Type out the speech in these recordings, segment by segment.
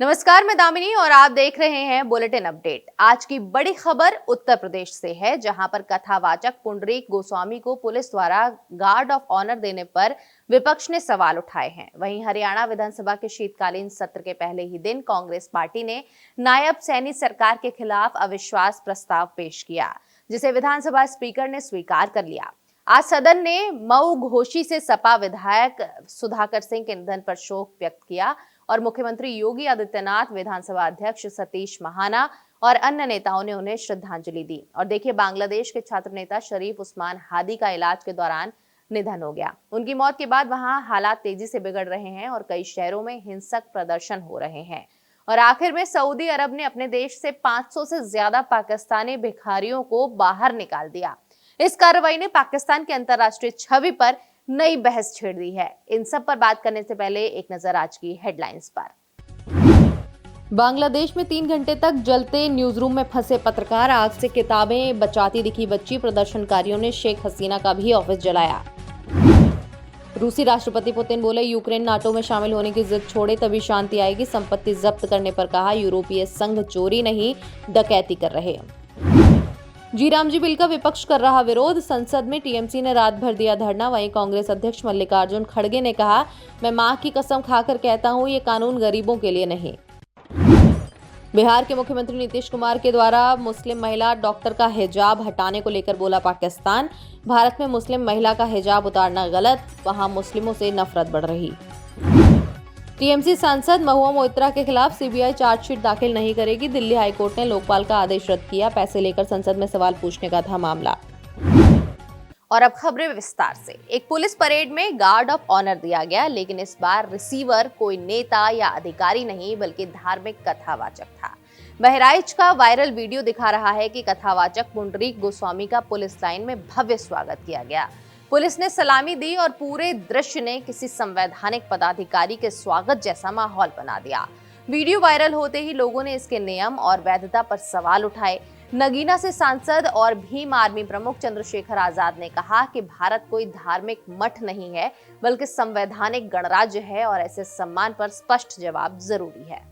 नमस्कार, मैं दामिनी और आप देख रहे हैं बुलेटिन अपडेट। आज की बड़ी खबर उत्तर प्रदेश से है, जहां पर कथावाचक पुंडरीक गोस्वामी को पुलिस द्वारा गार्ड ऑफ ऑनर देने पर विपक्ष ने सवाल उठाए हैं। वहीं हरियाणा विधानसभा के शीतकालीन सत्र के पहले ही दिन कांग्रेस पार्टी ने नायब सैनी सरकार के खिलाफ अविश्वास प्रस्ताव पेश किया, जिसे विधानसभा स्पीकर ने स्वीकार कर लिया। आज सदन ने मऊ घोषी से सपा विधायक सुधाकर सिंह के निधन पर शोक व्यक्त किया और मुख्यमंत्री योगी आदित्यनाथ, विधानसभा अध्यक्ष सतीश महाना और अन्य नेताओं ने उन्हें श्रद्धांजलि दी। और देखिए, बांग्लादेश के छात्र नेता शरीफ उस्मान हादी का इलाज के दौरान निधन हो गया। उनकी मौत के बाद वहां हालात तेजी से बिगड़ रहे हैं और कई शहरों में हिंसक प्रदर्शन हो रहे हैं। और आखिर में सऊदी अरब ने अपने देश से 500 से ज्यादा पाकिस्तानी भिखारियों को बाहर निकाल दिया। इस कार्रवाई ने पाकिस्तान की अंतर्राष्ट्रीय छवि पर नई बहस छेड़ दी है। इन सब पर बात करने से पहले एक नजर आज की हेडलाइंस पर। बांग्लादेश में 3 घंटे तक जलते न्यूज रूम में फंसे पत्रकार, आग से किताबें बचाती दिखी बच्ची, प्रदर्शनकारियों ने शेख हसीना का भी ऑफिस जलाया। रूसी राष्ट्रपति पुतिन बोले, यूक्रेन नाटो में शामिल होने की जिद छोड़े तभी शांति आएगी। संपत्ति जब्त करने पर कहा, यूरोपीय संघ चोरी नहीं डकैती कर रहे। जी राम जी बिल का विपक्ष कर रहा विरोध, संसद में टीएमसी ने रात भर दिया धरना। वहीं कांग्रेस अध्यक्ष मल्लिकार्जुन खड़गे ने कहा, मैं मां की कसम खाकर कहता हूं, ये कानून गरीबों के लिए नहीं। बिहार के मुख्यमंत्री नीतीश कुमार के द्वारा मुस्लिम महिला डॉक्टर का हिजाब हटाने को लेकर बोला पाकिस्तान, भारत में मुस्लिम महिला का हिजाब उतारना गलत, वहां मुस्लिमों से नफरत बढ़ रही। टीएमसी सांसद महुआ मोइत्रा के खिलाफ सीबीआई चार्जशीट दाखिल नहीं करेगी। दिल्ली हाईकोर्ट ने लोकपाल का आदेश रद्द किया। पैसे लेकर संसद में सवाल पूछने का था मामला। और अब खबरें विस्तार से। एक पुलिस परेड में गार्ड ऑफ ऑनर दिया गया, लेकिन इस बार रिसीवर कोई नेता या अधिकारी नहीं बल्कि धार्मिक कथावाचक था। बहराइच का वायरल वीडियो दिखा रहा है कि कथावाचक पुंडरीक गोस्वामी का पुलिस लाइन में भव्य स्वागत किया गया। पुलिस ने सलामी दी और पूरे दृश्य ने किसी संवैधानिक पदाधिकारी के स्वागत जैसा माहौल बना दिया। वीडियो वायरल होते ही लोगों ने इसके नियम और वैधता पर सवाल उठाए। नगीना से सांसद और भीम आर्मी प्रमुख चंद्रशेखर आजाद ने कहा कि भारत कोई धार्मिक मठ नहीं है बल्कि संवैधानिक गणराज्य है और ऐसे सम्मान पर स्पष्ट जवाब जरूरी है।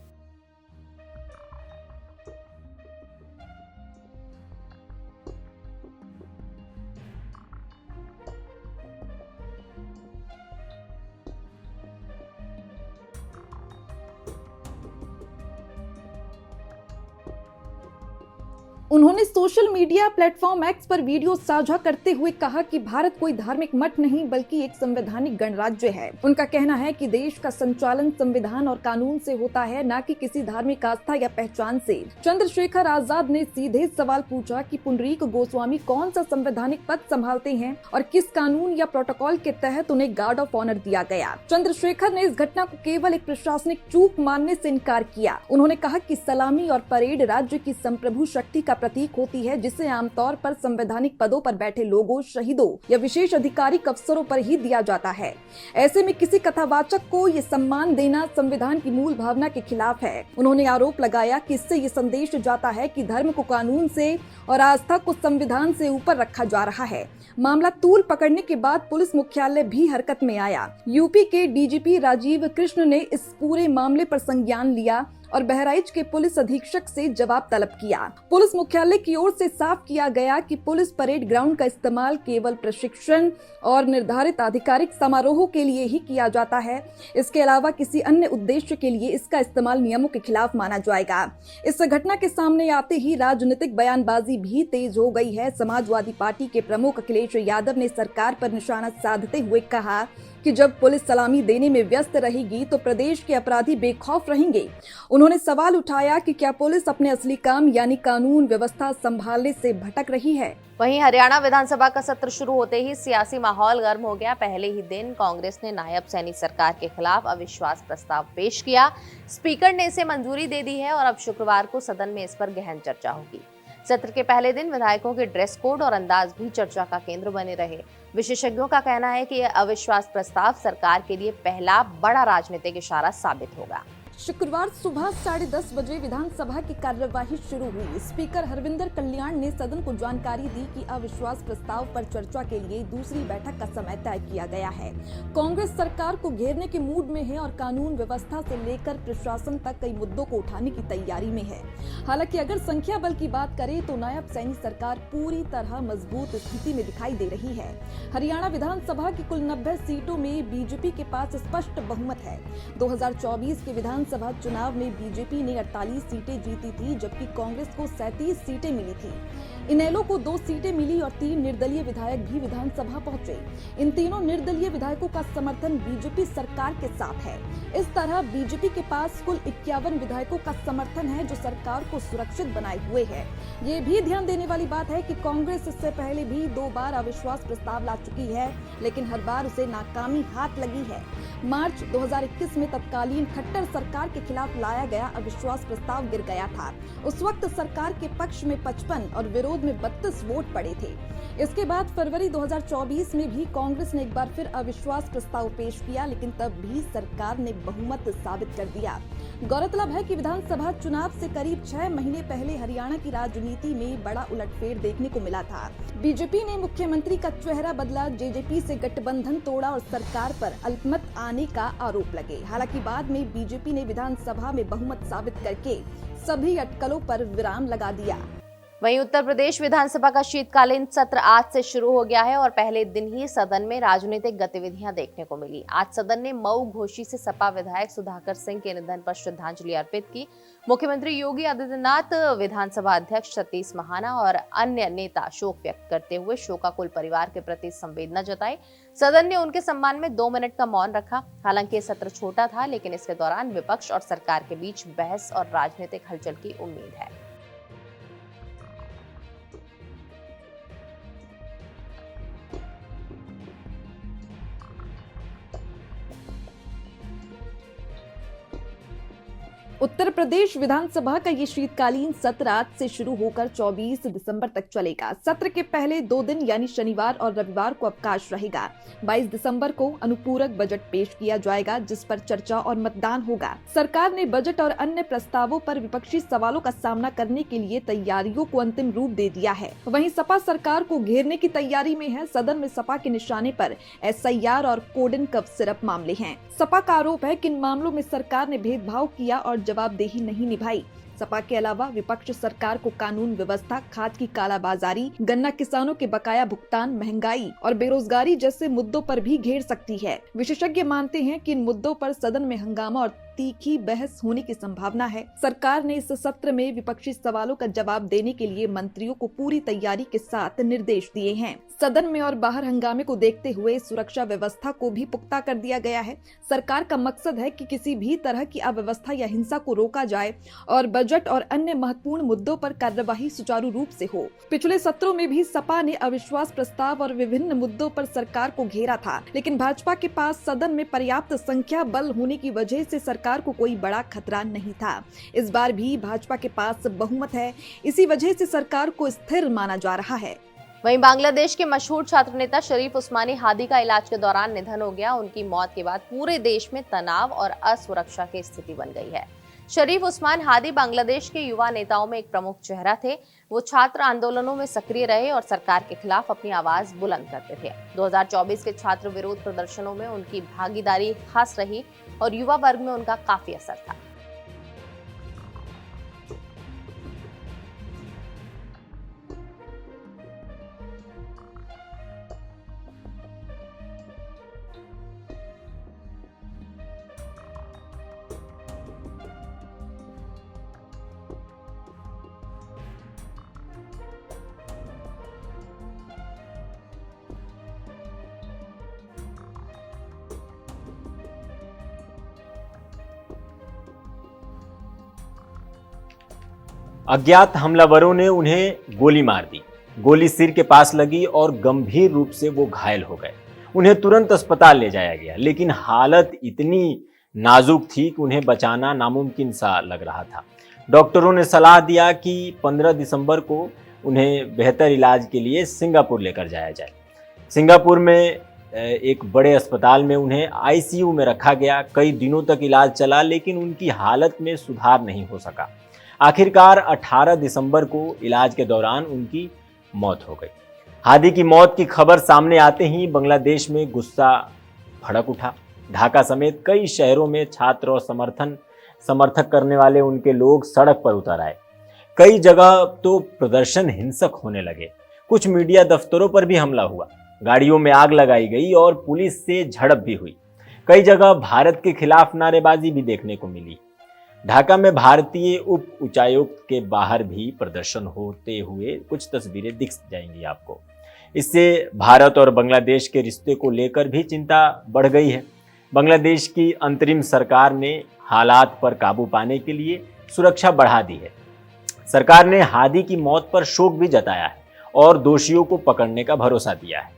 उन्होंने सोशल मीडिया प्लेटफॉर्म एक्स पर वीडियो साझा करते हुए कहा कि भारत कोई धार्मिक मठ नहीं बल्कि एक संवैधानिक गणराज्य है। उनका कहना है कि देश का संचालन संविधान और कानून से होता है, न कि किसी धार्मिक आस्था या पहचान से। चंद्रशेखर आजाद ने सीधे सवाल पूछा कि पुंडरीक गोस्वामी कौन सा संवैधानिक पद संभालते हैं और किस कानून या प्रोटोकॉल के तहत उन्हें गार्ड ऑफ ऑनर दिया गया। चंद्रशेखर ने इस घटना को केवल एक प्रशासनिक चूक मानने से इनकार किया। उन्होंने कहा कि सलामी और परेड राज्य की संप्रभु शक्ति का प्रतीक होती है, जिसे आमतौर पर संवैधानिक पदों पर बैठे लोगों, शहीदों या विशेष अधिकारिक अफसरों पर ही दिया जाता है। ऐसे में किसी कथावाचक को ये सम्मान देना संविधान की मूल भावना के खिलाफ है। उन्होंने आरोप लगाया कि इससे ये संदेश जाता है कि धर्म को कानून से और आस्था को संविधान से ऊपर रखा जा रहा है। मामला तूल पकड़ने के बाद पुलिस मुख्यालय भी हरकत में आया। यूपी के डीजीपी राजीव कृष्ण ने इस पूरे मामले पर संज्ञान लिया और बहराइच के पुलिस अधीक्षक से जवाब तलब किया। पुलिस मुख्यालय की ओर से साफ किया गया कि पुलिस परेड ग्राउंड का इस्तेमाल केवल प्रशिक्षण और निर्धारित आधिकारिक समारोहों के लिए ही किया जाता है। इसके अलावा किसी अन्य उद्देश्य के लिए इसका इस्तेमाल नियमों के खिलाफ माना जाएगा। इस घटना के सामने आते ही राजनीतिक बयानबाजी भी तेज हो गई है। समाजवादी पार्टी के प्रमुख अखिलेश यादव ने सरकार पर निशाना साधते हुए कहा कि जब पुलिस सलामी देने में व्यस्त रहेगी तो प्रदेश के अपराधी बेखौफ रहेंगे। उन्होंने सवाल उठाया कि क्या पुलिस अपने असली काम यानी कानून व्यवस्था संभालने से भटक रही है। वहीं हरियाणा विधानसभा का सत्र शुरू होते ही सियासी माहौल गर्म हो गया। पहले ही दिन कांग्रेस ने नायब सैनी सरकार के खिलाफ अविश्वास प्रस्ताव पेश किया। स्पीकर ने इसे मंजूरी दे दी है और अब शुक्रवार को सदन में इस पर गहन चर्चा होगी। सत्र के पहले दिन विधायकों के ड्रेस कोड और अंदाज भी चर्चा का केंद्र बने रहे। विशेषज्ञों का कहना है कि यह अविश्वास प्रस्ताव सरकार के लिए पहला बड़ा राजनीतिक इशारा साबित होगा। शुक्रवार सुबह 10:30 बजे विधानसभा की कार्यवाही शुरू हुई। स्पीकर हरविंदर कल्याण ने सदन को जानकारी दी कि अविश्वास प्रस्ताव पर चर्चा के लिए दूसरी बैठक का समय तय किया गया है। कांग्रेस सरकार को घेरने के मूड में है और कानून व्यवस्था से लेकर प्रशासन तक कई मुद्दों को उठाने की तैयारी में है। हालांकि अगर संख्या बल की बात करें तो नायब सैनी सरकार पूरी तरह मजबूत स्थिति में दिखाई दे रही है। हरियाणा विधानसभा की कुल 90 सीटों में बीजेपी के पास स्पष्ट बहुमत है। 2024 के विधानसभा चुनाव में बीजेपी ने 48 सीटें जीती थी, जबकि कांग्रेस को 37 सीटें मिली थी। इनेलो को 2 सीटें मिली और 3 निर्दलीय विधायक भी विधानसभा पहुंचे। इन तीनों निर्दलीय विधायकों का समर्थन बीजेपी सरकार के साथ है। इस तरह बीजेपी के पास कुल 51 विधायकों का समर्थन है, जो सरकार को सुरक्षित बनाए हुए है। ये भी ध्यान देने वाली बात है कि कांग्रेस इससे पहले भी 2 बार अविश्वास प्रस्ताव ला चुकी है, लेकिन हर बार उसे नाकामी हाथ लगी है। मार्च 2021 में तत्कालीन खट्टर सरकार के खिलाफ लाया गया अविश्वास प्रस्ताव गिर गया था। उस वक्त सरकार के पक्ष में 55 और विरोध में 32 वोट पड़े थे। इसके बाद फरवरी 2024 में भी कांग्रेस ने एक बार फिर अविश्वास प्रस्ताव पेश किया, लेकिन तब भी सरकार ने बहुमत साबित कर दिया। गौरतलब है कि विधानसभा चुनाव से करीब 6 महीने पहले हरियाणा की राजनीति में बड़ा उलटफेर देखने को मिला था। बीजेपी ने मुख्यमंत्री का चेहरा बदला, जेजेपी से गठबंधन तोड़ा और सरकार पर अल्पमत आने का आरोप लगे। हालांकि बाद में बीजेपी ने विधानसभा में बहुमत साबित करके सभी अटकलों पर विराम लगा दिया। वहीं उत्तर प्रदेश विधानसभा का शीतकालीन सत्र आज से शुरू हो गया है और पहले दिन ही सदन में राजनीतिक गतिविधियां देखने को मिली। आज सदन ने मऊ घोषी से सपा विधायक सुधाकर सिंह के निधन पर श्रद्धांजलि अर्पित की। मुख्यमंत्री योगी आदित्यनाथ, विधानसभा अध्यक्ष सतीश महाना और अन्य नेता शोक व्यक्त करते हुए शोकाकुल परिवार के प्रति संवेदना जताई। सदन ने उनके सम्मान में 2 मिनट का मौन रखा। हालांकि ये सत्र छोटा था, लेकिन इसके दौरान विपक्ष और सरकार के बीच बहस और राजनीतिक हलचल की उम्मीद है। उत्तर प्रदेश विधानसभा का ये शीतकालीन सत्र आज से शुरू होकर 24 दिसंबर तक चलेगा। सत्र के पहले 2 दिन यानी शनिवार और रविवार को अवकाश रहेगा। 22 दिसंबर को अनुपूरक बजट पेश किया जाएगा, जिस पर चर्चा और मतदान होगा। सरकार ने बजट और अन्य प्रस्तावों पर विपक्षी सवालों का सामना करने के लिए तैयारियों को अंतिम रूप दे दिया है। वहीं सपा सरकार को घेरने की तैयारी में है। सदन में सपा के निशाने पर SIR और कोडिन कफ सिरप मामले हैं। सपा का आरोप है कि इन मामलों में सरकार ने भेदभाव किया और जवाबदेही नहीं निभाई। सपा के अलावा विपक्ष सरकार को कानून व्यवस्था, खाद की कालाबाजारी, गन्ना किसानों के बकाया भुगतान, महंगाई और बेरोजगारी जैसे मुद्दों पर भी घेर सकती है। विशेषज्ञ मानते हैं कि इन मुद्दों पर सदन में हंगामा और तीखी बहस होने की संभावना है। सरकार ने इस सत्र में विपक्षी सवालों का जवाब देने के लिए मंत्रियों को पूरी तैयारी के साथ निर्देश दिए हैं। सदन में और बाहर हंगामे को देखते हुए सुरक्षा व्यवस्था को भी पुख्ता कर दिया गया है। सरकार का मकसद है कि किसी भी तरह की अव्यवस्था या हिंसा को रोका जाए और बजट और अन्य महत्वपूर्ण मुद्दों पर कार्यवाही सुचारू रूप से हो। पिछले सत्रों में भी सपा ने अविश्वास प्रस्ताव और विभिन्न मुद्दों पर सरकार को घेरा था, लेकिन भाजपा के पास सदन में पर्याप्त संख्या बल होने की वजह से सरकार को कोई बड़ा खतरा नहीं था। इस बार भी भाजपा के पास बहुमत है, इसी वजह से सरकार को स्थिर माना जा रहा है। वहीं बांग्लादेश के मशहूर छात्र नेता शरीफ उस्मानी हादी का इलाज के दौरान निधन हो गया। उनकी मौत के बाद पूरे देश में तनाव और असुरक्षा की स्थिति बन गई है। शरीफ उस्मान हादी बांग्लादेश के युवा नेताओं में एक प्रमुख चेहरा थे। वो छात्र आंदोलनों में सक्रिय रहे और सरकार के खिलाफ अपनी आवाज बुलंद करते थे। 2024 के छात्र विरोध प्रदर्शनों में उनकी भागीदारी खास रही और युवा वर्ग में उनका काफी असर था। अज्ञात हमलावरों ने उन्हें गोली मार दी। गोली सिर के पास लगी और गंभीर रूप से वो घायल हो गए। उन्हें तुरंत अस्पताल ले जाया गया, लेकिन हालत इतनी नाजुक थी कि उन्हें बचाना नामुमकिन सा लग रहा था। डॉक्टरों ने सलाह दिया कि 15 दिसंबर को उन्हें बेहतर इलाज के लिए सिंगापुर लेकर जाया जाए। सिंगापुर में एक बड़े अस्पताल में उन्हें आईसीयू में रखा गया। कई दिनों तक इलाज चला लेकिन उनकी हालत में सुधार नहीं हो सका। आखिरकार 18 दिसंबर को इलाज के दौरान उनकी मौत हो गई। हादी की मौत की खबर सामने आते ही बांग्लादेश में गुस्सा भड़क उठा। ढाका समेत कई शहरों में छात्र और समर्थक करने वाले उनके लोग सड़क पर उतर आए। कई जगह तो प्रदर्शन हिंसक होने लगे। कुछ मीडिया दफ्तरों पर भी हमला हुआ, गाड़ियों में आग लगाई गई और पुलिस से झड़प भी हुई। कई जगह भारत के खिलाफ नारेबाजी भी देखने को मिली। ढाका में भारतीय उप उच्चायुक्त के बाहर भी प्रदर्शन होते हुए कुछ तस्वीरें दिख जाएंगी आपको। इससे भारत और बांग्लादेश के रिश्ते को लेकर भी चिंता बढ़ गई है। बांग्लादेश की अंतरिम सरकार ने हालात पर काबू पाने के लिए सुरक्षा बढ़ा दी है। सरकार ने हादी की मौत पर शोक भी जताया है और दोषियों को पकड़ने का भरोसा दिया है।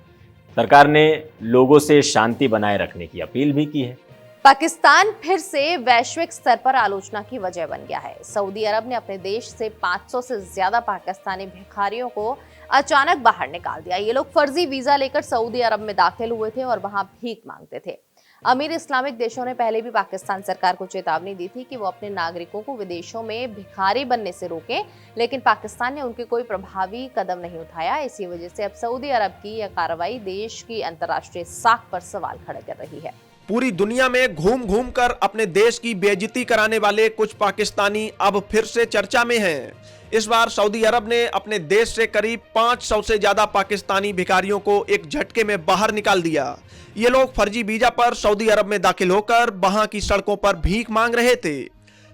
सरकार ने लोगों से शांति बनाए रखने की अपील भी की है। पाकिस्तान फिर से वैश्विक स्तर पर आलोचना की वजह बन गया है। सऊदी अरब ने अपने देश से 500 से ज्यादा पाकिस्तानी भिखारियों को अचानक बाहर निकाल दिया। ये लोग फर्जी वीजा लेकर सऊदी अरब में दाखिल हुए थे और वहां भीख मांगते थे। अमीर इस्लामिक देशों ने पहले भी पाकिस्तान सरकार को चेतावनी दी थी कि वो अपने नागरिकों को विदेशों में भिखारी बनने से रोकें, लेकिन पाकिस्तान ने उनके कोई प्रभावी कदम नहीं उठाया। इसी वजह से अब सऊदी अरब की यह कार्रवाई देश की अंतर्राष्ट्रीय साख पर सवाल खड़े कर रही है। पूरी दुनिया में घूम घूम कर अपने देश की बेइज्जती कराने वाले कुछ पाकिस्तानी अब फिर से चर्चा में हैं। इस बार सऊदी अरब ने अपने देश से करीब 500 से ज्यादा पाकिस्तानी भिखारियों को एक झटके में बाहर निकाल दिया। ये लोग फर्जी वीजा पर सऊदी अरब में दाखिल होकर वहां की सड़कों पर भीख मांग रहे थे।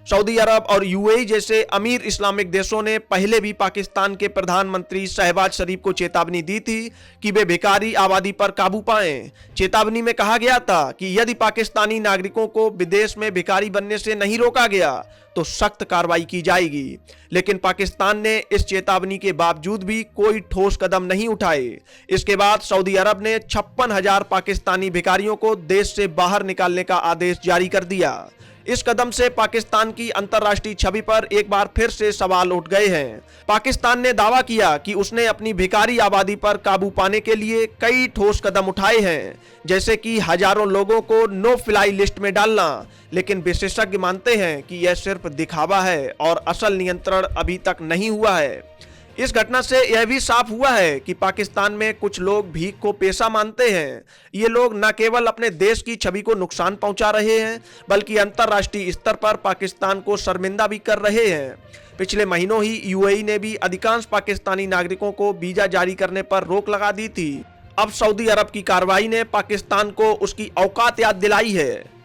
सऊदी अरब और यूएई जैसे अमीर इस्लामिक देशों ने पहले भी पाकिस्तान के प्रधानमंत्री शहबाज शरीफ को चेतावनी दी थी कि वे भिखारी आबादी पर काबू पाएं। चेतावनी में कहा गया था कि यदि पाकिस्तानी नागरिकों को विदेश में भिखारी बनने से नहीं रोका गया तो सख्त कार्रवाई की जाएगी। लेकिन पाकिस्तान ने इस चेतावनी के बावजूद भी कोई ठोस कदम नहीं उठाए। इसके बाद सऊदी अरब ने 56,000 पाकिस्तानी भिखारियों को देश से बाहर निकालने का आदेश जारी कर दिया। इस कदम से पाकिस्तान की अंतर्राष्ट्रीय छवि पर एक बार फिर से सवाल उठ गए हैं। पाकिस्तान ने दावा किया कि उसने अपनी भिखारी आबादी पर काबू पाने के लिए कई ठोस कदम उठाए हैं, जैसे कि हजारों लोगों को नो फ्लाई लिस्ट में डालना, लेकिन विशेषज्ञ मानते हैं कि यह सिर्फ दिखावा है और असल नियंत्रण अभी तक नहीं हुआ है। इस घटना से यह भी साफ हुआ है कि पाकिस्तान में कुछ लोग भीख को पेशा मानते हैं। ये लोग न केवल अपने देश की छवि को नुकसान पहुंचा रहे हैं, बल्कि अंतर्राष्ट्रीय स्तर पर पाकिस्तान को शर्मिंदा भी कर रहे हैं। पिछले महीनों ही यूएई ने भी अधिकांश पाकिस्तानी नागरिकों को वीजा जारी करने पर रोक लगा दी थी। अब सऊदी अरब की कार्रवाई ने पाकिस्तान को उसकी औकात याद दिलाई है।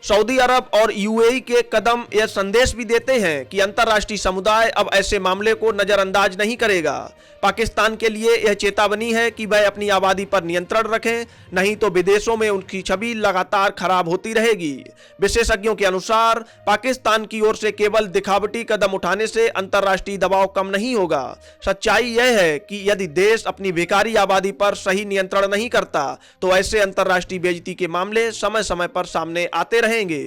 सऊदी अरब और यूएई के कदम यह संदेश भी देते हैं कि अंतर्राष्ट्रीय समुदाय अब ऐसे मामले को नजरअंदाज नहीं करेगा। पाकिस्तान के लिए यह चेतावनी है कि वह अपनी आबादी पर नियंत्रण रखें, नहीं तो विदेशों में उनकी छवि लगातार खराब होती रहेगी। विशेषज्ञों के अनुसार पाकिस्तान की ओर से केवल दिखावटी कदम उठाने से अंतर्राष्ट्रीय दबाव कम नहीं होगा। सच्चाई यह है कि यदि देश अपनी भिखारी आबादी पर सही नियंत्रण नहीं करता तो ऐसे अंतर्राष्ट्रीय बेइज्जती के मामले समय समय पर सामने आते रहेंगे।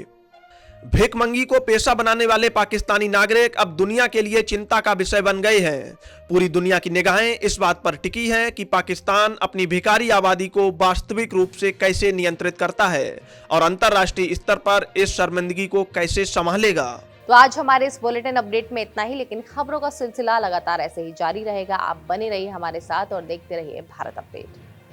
भिखमंगी को पेशा बनाने वाले पाकिस्तानी नागरिक अब दुनिया के लिए चिंता का विषय बन गए हैं। पूरी दुनिया की निगाहें इस बात पर टिकी हैं कि पाकिस्तान अपनी भिखारी आबादी को वास्तविक रूप से कैसे नियंत्रित करता है और अंतर्राष्ट्रीय स्तर पर इस शर्मिंदगी को कैसे संभालेगा। तो आज हमारे इस बुलेटिन अपडेट में इतना ही, लेकिन खबरों का सिलसिला लगातार ऐसे ही जारी रहेगा। आप बने रहिए हमारे साथ और देखते रहिए भारत अपडेट।